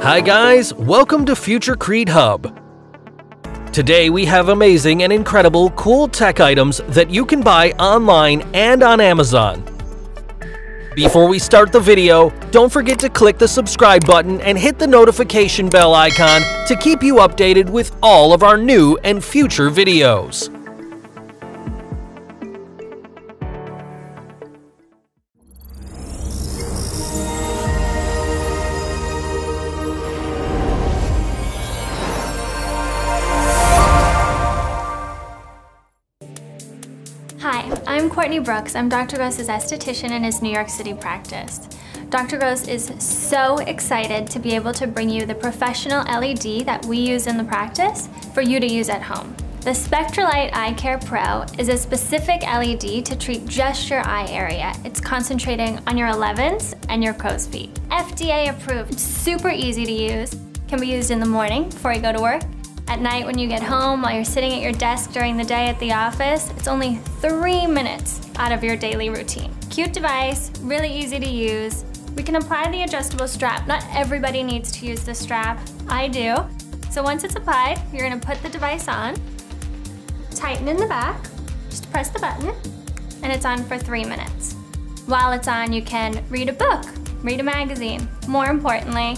Hi guys, welcome to Future Creed Hub. Today we have amazing and incredible cool tech items that you can buy online and on Amazon. Before we start the video, don't forget to click the subscribe button and hit the notification bell icon to keep you updated with all of our new and future videos. Hi, I'm Courtney Brooks. I'm Dr. Gross's esthetician in his New York City practice. Dr. Gross is so excited to be able to bring you the professional LED that we use in the practice for you to use at home. The Spectralite Eye Care Pro is a specific LED to treat just your eye area. It's concentrating on your 11s and your crow's feet. FDA approved, super easy to use, can be used in the morning before you go to work, at night when you get home, while you're sitting at your desk during the day at the office. It's only 3 minutes out of your daily routine. Cute device, really easy to use. We can apply the adjustable strap. Not everybody needs to use the strap. I do. So once it's applied, you're gonna put the device on, tighten in the back, just press the button, and it's on for 3 minutes. While it's on, you can read a book, read a magazine. More importantly,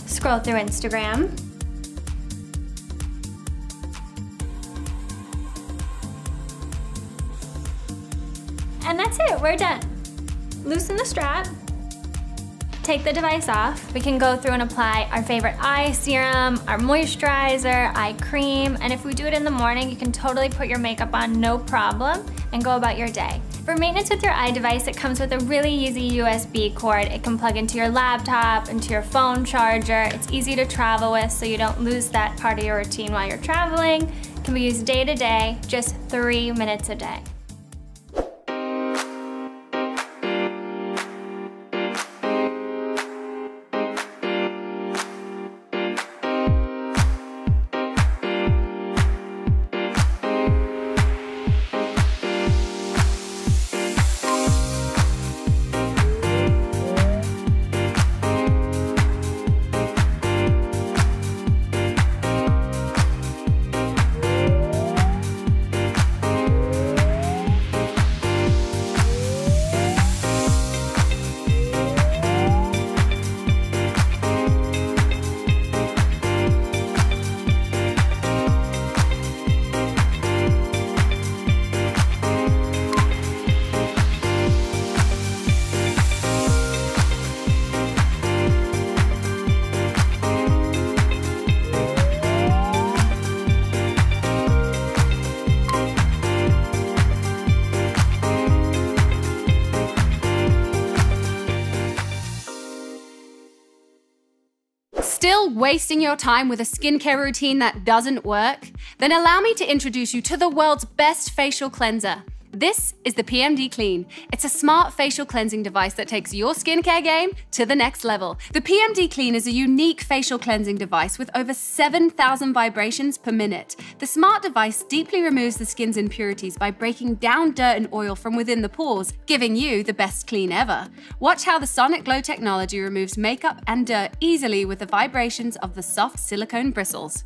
scroll through Instagram. And that's it, we're done. Loosen the strap, take the device off. We can go through and apply our favorite eye serum, our moisturizer, eye cream, and if we do it in the morning, you can totally put your makeup on, no problem, and go about your day. For maintenance with your eye device, it comes with a really easy USB cord. It can plug into your laptop, into your phone charger. It's easy to travel with so you don't lose that part of your routine while you're traveling. It can be used day to day, just 3 minutes a day. Still wasting your time with a skincare routine that doesn't work? Then allow me to introduce you to the world's best facial cleanser. This is the PMD Clean. It's a smart facial cleansing device that takes your skincare game to the next level. The PMD Clean is a unique facial cleansing device with over 7,000 vibrations per minute. The smart device deeply removes the skin's impurities by breaking down dirt and oil from within the pores, giving you the best clean ever. Watch how the Sonic Glow technology removes makeup and dirt easily with the vibrations of the soft silicone bristles.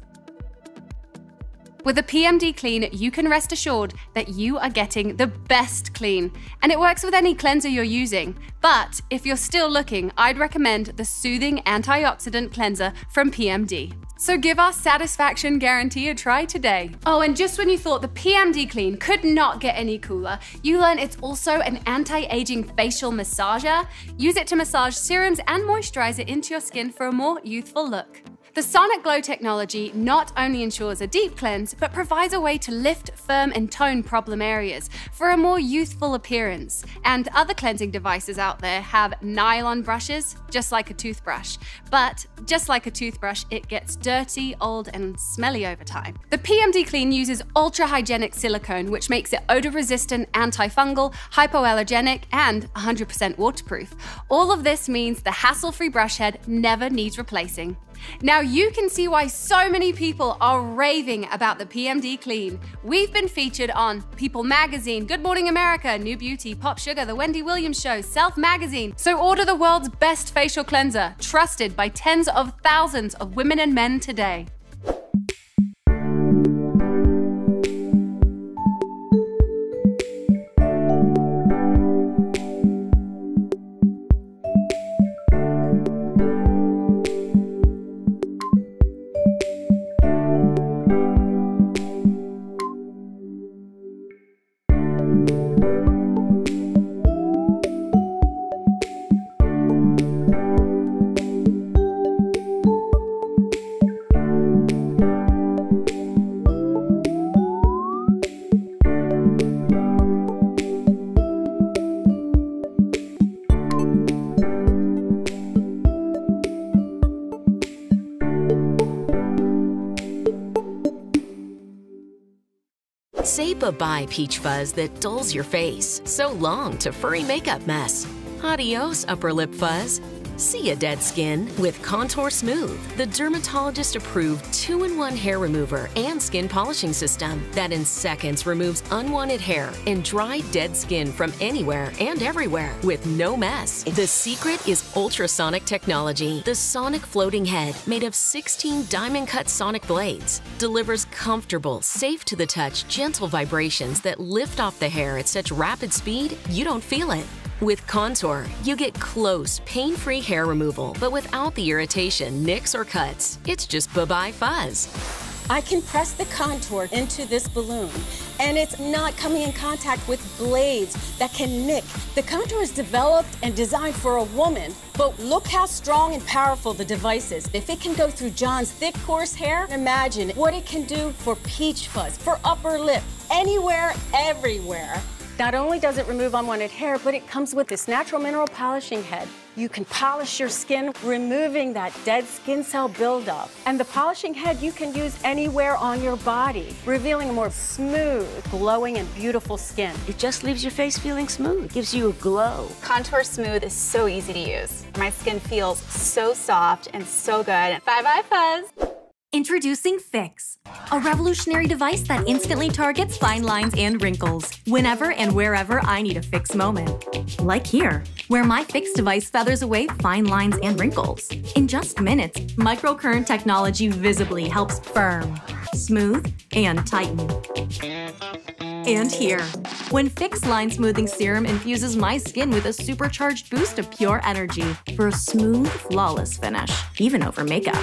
With a PMD Clean, you can rest assured that you are getting the best clean. And it works with any cleanser you're using. But if you're still looking, I'd recommend the Soothing Antioxidant Cleanser from PMD. So give our satisfaction guarantee a try today. Oh, and just when you thought the PMD Clean could not get any cooler, you learn it's also an anti-aging facial massager. Use it to massage serums and moisturizer into your skin for a more youthful look. The Sonic Glow technology not only ensures a deep cleanse, but provides a way to lift, firm, and tone problem areas for a more youthful appearance. And other cleansing devices out there have nylon brushes, just like a toothbrush. But just like a toothbrush, it gets dirty, old, and smelly over time. The PMD Clean uses ultra-hygienic silicone, which makes it odor-resistant, antifungal, hypoallergenic, and 100% waterproof. All of this means the hassle-free brush head never needs replacing. Now you can see why so many people are raving about the PMD Clean. We've been featured on People Magazine, Good Morning America, New Beauty, Pop Sugar, The Wendy Williams Show, Self Magazine. So order the world's best facial cleanser, trusted by tens of thousands of women and men today. Say bye-bye peach fuzz that dulls your face. So long to furry makeup mess. Adios upper lip fuzz. See ya dead skin with Contour Smooth, the dermatologist-approved 2-in-1 hair remover and skin polishing system that in seconds removes unwanted hair and dry dead skin from anywhere and everywhere with no mess. The secret is ultrasonic technology. The sonic floating head, made of 16 diamond-cut sonic blades, delivers comfortable, safe-to-the-touch, gentle vibrations that lift off the hair at such rapid speed you don't feel it. With Contour, you get close, pain-free hair removal, but without the irritation, nicks, or cuts. It's just bye-bye fuzz. I can press the Contour into this balloon, and it's not coming in contact with blades that can nick. The Contour is developed and designed for a woman, but look how strong and powerful the device is. If it can go through John's thick, coarse hair, imagine what it can do for peach fuzz, for upper lip, anywhere, everywhere. Not only does it remove unwanted hair, but it comes with this natural mineral polishing head. You can polish your skin, removing that dead skin cell buildup. And the polishing head you can use anywhere on your body, revealing a more smooth, glowing, and beautiful skin. It just leaves your face feeling smooth, gives you a glow. Contour Smooth is so easy to use. My skin feels so soft and so good. Bye-bye fuzz. Introducing Fix, a revolutionary device that instantly targets fine lines and wrinkles whenever and wherever I need a fix moment. Like here, where my Fix device feathers away fine lines and wrinkles. In just minutes, microcurrent technology visibly helps firm, smooth, and tighten. And here, when Fix Line Smoothing Serum infuses my skin with a supercharged boost of pure energy for a smooth, flawless finish, even over makeup.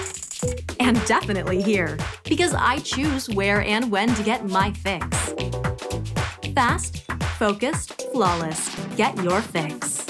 And definitely here, because I choose where and when to get my fix. Fast, focused, flawless. Get your fix.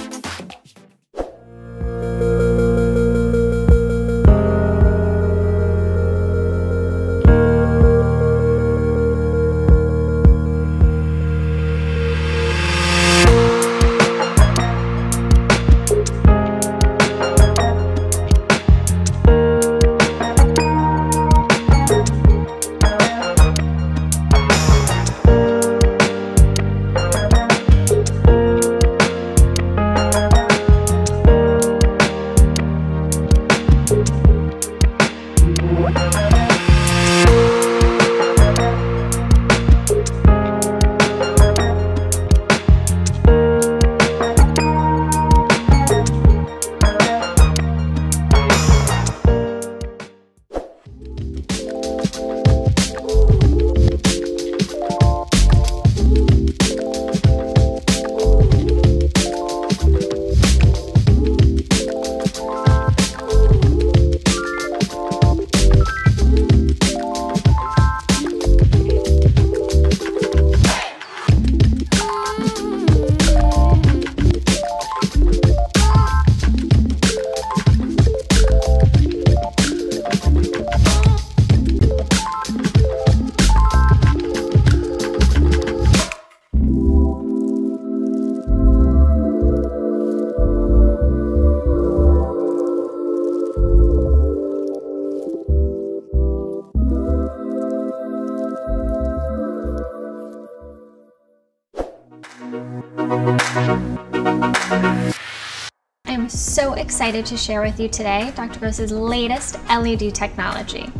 excited to share with you today Dr. Gross's latest LED technology.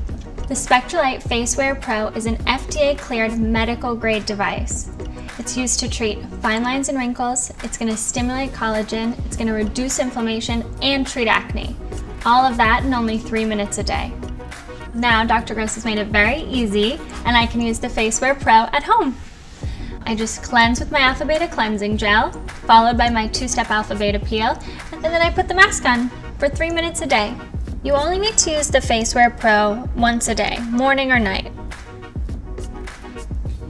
The Spectralite FaceWear Pro is an FDA-cleared medical-grade device. It's used to treat fine lines and wrinkles, it's going to stimulate collagen, it's going to reduce inflammation, and treat acne. All of that in only 3 minutes a day. Now, Dr. Gross has made it very easy, and I can use the FaceWear Pro at home. I just cleanse with my Alpha Beta cleansing gel, followed by my 2-step Alpha Beta peel, and then I put the mask on for 3 minutes a day. You only need to use the FaceWear Pro once a day, morning or night.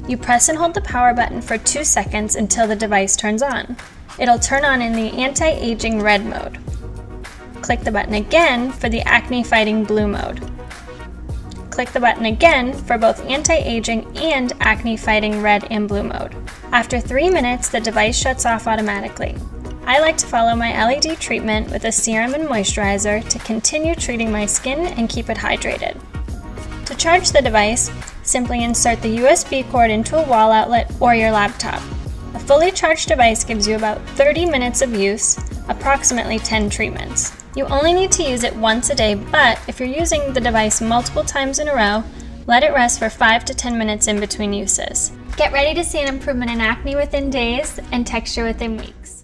You press and hold the power button for 2 seconds until the device turns on. It'll turn on in the anti-aging red mode. Click the button again for the acne-fighting blue mode. Click the button again for both anti-aging and acne-fighting red and blue mode. After 3 minutes, the device shuts off automatically. I like to follow my LED treatment with a serum and moisturizer to continue treating my skin and keep it hydrated. To charge the device, simply insert the USB cord into a wall outlet or your laptop. A fully charged device gives you about 30 minutes of use, approximately 10 treatments. You only need to use it once a day, but if you're using the device multiple times in a row, let it rest for 5 to 10 minutes in between uses. Get ready to see an improvement in acne within days and texture within weeks.